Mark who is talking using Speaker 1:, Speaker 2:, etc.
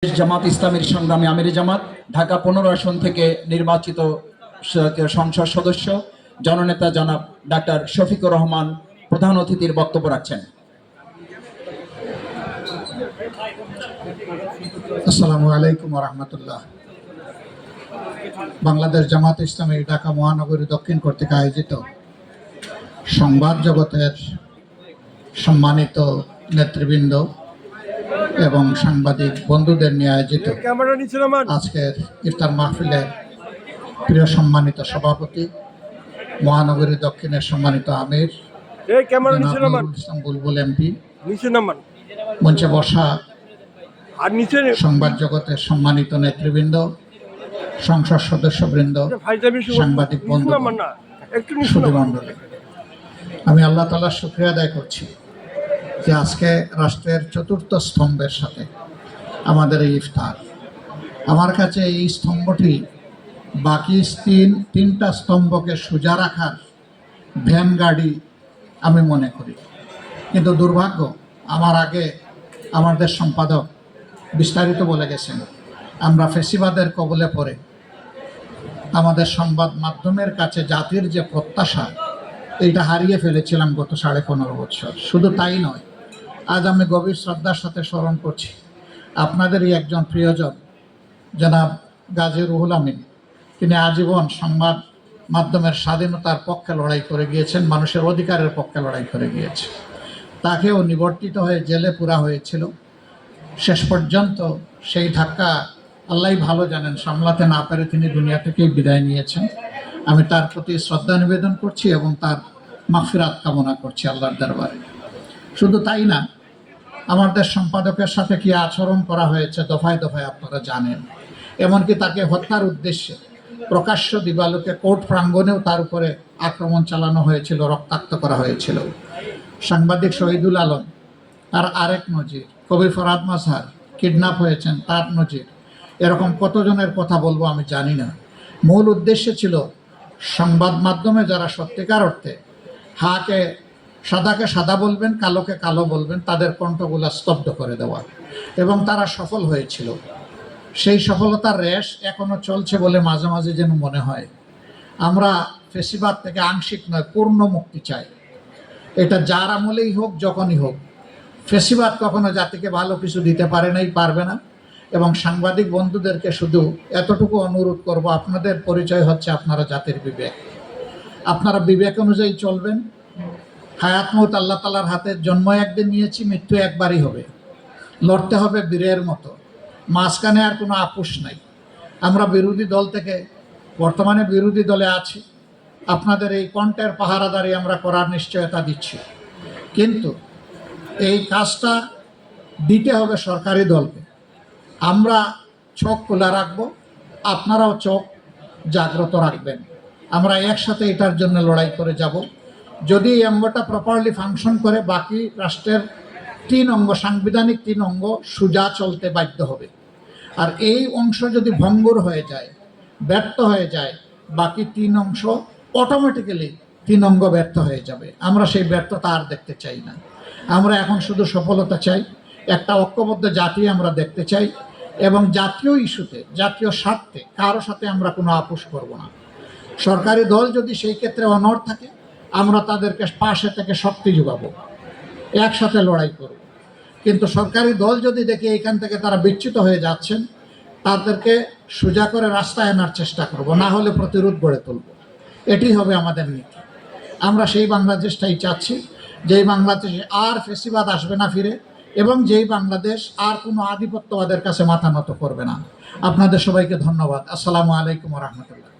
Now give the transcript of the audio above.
Speaker 1: জামাত ইসলামের সংগ্রামী আমির জামাত ঢাকা 15 আসন থেকে নির্বাচিত সংসদ সদস্য জননেতা জনাব ডাক্তার শফিকুর রহমান প্রধান অতিথির বক্তব্য রাখছেন।
Speaker 2: আসসালামু আলাইকুম ওয়া রাহমাতুল্লাহ। বাংলাদেশ জামাত ইসলামী ঢাকা মহানগরী দক্ষিণ কর্তৃক আয়োজিত সংবাদ জগতের সম্মানিত নেতৃবৃন্দ এবং সাংবাদিক বন্ধুদের নিয়ে আয়োজিত আজকের ইফতার মাহফিলের প্রিয় সম্মানিত সভাপতি, মহানগরী দক্ষিণের সম্মানিত আমির ইসলাম বুলবুল এমপি, মঞ্চে বসা সংবাদ জগতের সম্মানিত নেতৃবৃন্দ, সংসদ সদস্যবৃন্দ, সাংবাদিক বন্ধু, সুধীমণ্ডলী, আমি আল্লাহ তাআলার শুকরিয়া আদায় করছি যে আজকে রাষ্ট্রের চতুর্থ স্তম্ভের সাথে আমাদের এই ইফতার। আমার কাছে এই স্তম্ভটি বাকি তিনটা স্তম্ভকে সোজা রাখার ভ্যান গাড়ি আমি মনে করি, কিন্তু দুর্ভাগ্য আমার আগে আমাদের সম্পাদক বিস্তারিত বলে গেছেন, আমরা ফেসিবাদের কবলে পড়ে আমাদের সংবাদ মাধ্যমের কাছে জাতির যে প্রত্যাশা এইটা হারিয়ে ফেলেছিলাম গত 15.5 বছর। শুধু তাই নয়, আজ আমি গভীর শ্রদ্ধার সাথে স্মরণ করছি আপনাদেরই একজন প্রিয়জন জনাব গাজী রুহুল আমিন। তিনি আজীবন সংবাদ মাধ্যমের স্বাধীনতার পক্ষে লড়াই করে গিয়েছেন, মানুষের অধিকারের পক্ষে লড়াই করে গিয়েছে। তাকেও নিবর্তিত হয়ে জেলে পুরা হয়েছিল। শেষ পর্যন্ত সেই ধাক্কা আল্লাহই ভালো জানেন, সামলাতে না পেরে তিনি দুনিয়া থেকেই বিদায় নিয়েছেন। আমি তার প্রতি শ্রদ্ধা নিবেদন করছি এবং তার মাগফিরাত কামনা করছি আল্লাহর দরবারে। শুধু তাই না, আমাদের সম্পাদকের সাথে কি আচরণ করা হয়েছে দফায় দফায় আপনারা জানেন। এমনকি তাকে হত্যার উদ্দেশ্যে প্রকাশ্য দিবালোকে কোর্ট প্রাঙ্গণেও তার উপরে আক্রমণ চালানো হয়েছিল, রক্তাক্ত করা হয়েছিল। সাংবাদিক শহীদুল আলম তার আরেক নজির, কবি ফরহাদ মাজহার কিডন্যাপ হয়েছেন তার নজির। এরকম কতজনের কথা বলবো আমি জানি না। মূল উদ্দেশ্য ছিল সংবাদ মাধ্যমে যারা সত্যিকার অর্থে সাদাকে সাদা বলবেন, কালোকে কালো বলবেন, তাদের কণ্ঠগুলা স্তব্ধ করে দেওয়া, এবং তারা সফল হয়েছিল। সেই সফলতার রেশ এখনো চলছে বলে মাঝে মাঝে যেন মনে হয়। আমরা ফেসিবাদ থেকে আংশিক নয়, পূর্ণ মুক্তি চাই। এটা যার আমলেই হোক, যখনই হোক। ফেসিবাদ কখনো জাতিকে ভালো কিছু দিতে পারে নাই, পারবে না। এবং সাংবাদিক বন্ধুদেরকে শুধু এতটুকু অনুরোধ করব, আপনাদের পরিচয় হচ্ছে আপনারা জাতির বিবেক। আপনারা বিবেক অনুযায়ী চলবেন। হায়াত মউত আল্লাহ তাআলার হাতে। জন্ম একদিন নিয়েছি, মৃত্যু একবারই হবে। লড়তে হবে বীরের মতো, মাঝখানে আর কোনো আপোষ নাই। আমরা বিরোধী দল থেকে, বর্তমানে বিরোধী দলে আছি, আপনাদের এই কণ্ঠের পাহারাদারি আমরা করার নিশ্চয়তা দিচ্ছি। কিন্তু এই কাজটা দিতে হবে সরকারি দলকে। আমরা চোখ খোলা রাখবো, আপনারাও চোখ জাগ্রত রাখবেন। আমরা একসাথে এটার জন্য লড়াই করে যাব। যদি এই অঙ্গটা প্রপারলি ফাংশন করে, বাকি রাষ্ট্রের 3 অঙ্গ, সাংবিধানিক 3 অঙ্গ সোজা চলতে বাধ্য হবে। আর এই অংশ যদি ভঙ্গুর হয়ে যায়, ব্যর্থ হয়ে যায়, বাকি 3 অংশ অটোমেটিক্যালি 3 অঙ্গ ব্যর্থ হয়ে যাবে। আমরা সেই ব্যর্থতা আর দেখতে চাই না। আমরা এখন শুধু সফলতা চাই, একটা ঐক্যবদ্ধ জাতি আমরা দেখতে চাই, এবং জাতীয় ইস্যুতে, জাতীয় স্বার্থে কারো সাথে আমরা কোনো আপোষ করব না। সরকারি দল যদি সেই ক্ষেত্রে অনড় থাকে, আমরা তাদেরকে পাশে থেকে শক্তি যোগাবো, একসাথে লড়াই করব। কিন্তু সরকারি দল যদি দেখে এইখান থেকে তারা বিচ্যুত হয়ে যাচ্ছেন, তাদেরকে সোজা করে রাস্তায় আনার চেষ্টা করব, না হলে প্রতিরোধ গড়ে তুলব। এটি হবে আমাদের নীতি। আমরা সেই বাংলাদেশটাই চাচ্ছি, যেই বাংলাদেশে আর ফেসিবাদ আসবে না ফিরে, এবং যেই বাংলাদেশ আর কোনো আধিপত্যবাদের কাছে মাথা নত করবে না। আপনাদের সবাইকে ধন্যবাদ। আসসালামু আলাইকুম ওয়া রাহমাতুল্লাহ।